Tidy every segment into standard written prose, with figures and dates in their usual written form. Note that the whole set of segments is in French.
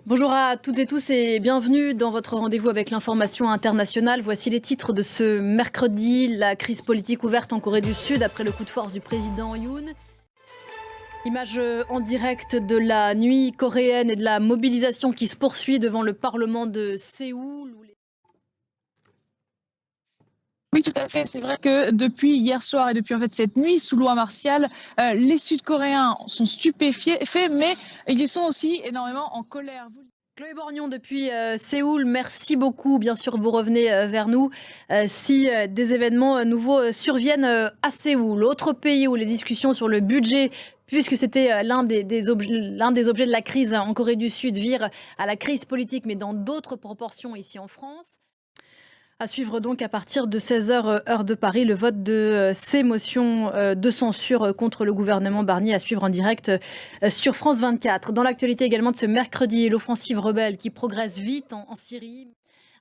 Bonjour à toutes et tous et bienvenue dans votre rendez-vous avec l'information internationale. Voici les titres de ce mercredi. La crise politique ouverte en Corée du Sud après le coup de force du président Yoon. Image en direct de la nuit coréenne et de la mobilisation qui se poursuit devant le Parlement de Séoul. Oui, tout à fait. C'est vrai que depuis hier soir et depuis en fait cette nuit sous loi martiale, les Sud-Coréens sont stupéfiés, mais ils sont aussi énormément en colère. Chloé Borgnon depuis Séoul, merci beaucoup. Bien sûr, vous revenez vers nous si des événements nouveaux surviennent à Séoul. Autre pays où les discussions sur le budget, puisque c'était l'un des objets de la crise en Corée du Sud, virent à la crise politique, mais dans d'autres proportions ici en France. À suivre donc à partir de 16h heure de Paris, le vote de ces motions de censure contre le gouvernement Barnier à suivre en direct sur France 24. Dans l'actualité également de ce mercredi, l'offensive rebelle qui progresse vite en Syrie.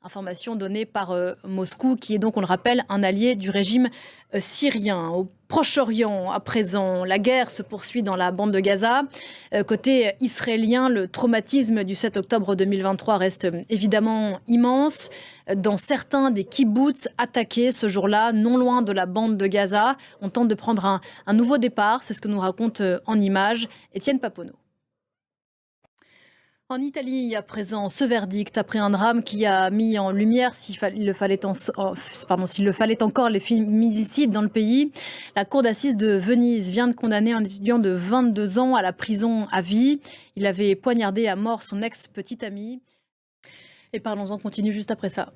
Information donnée par Moscou, qui est donc, on le rappelle, un allié du régime syrien. Au Proche-Orient, à présent, la guerre se poursuit dans la bande de Gaza. Côté israélien, le traumatisme du 7 octobre 2023 reste évidemment immense. Dans certains des kibboutz attaqués ce jour-là, non loin de la bande de Gaza, on tente de prendre un nouveau départ. C'est ce que nous raconte en images Étienne Papono. En Italie, à présent, ce verdict après un drame qui a mis en lumière s'il le fallait encore les féminicides dans le pays. La cour d'assises de Venise vient de condamner un étudiant de 22 ans à la prison à vie. Il avait poignardé à mort son ex-petite amie. Et parlons-en, continue juste après ça.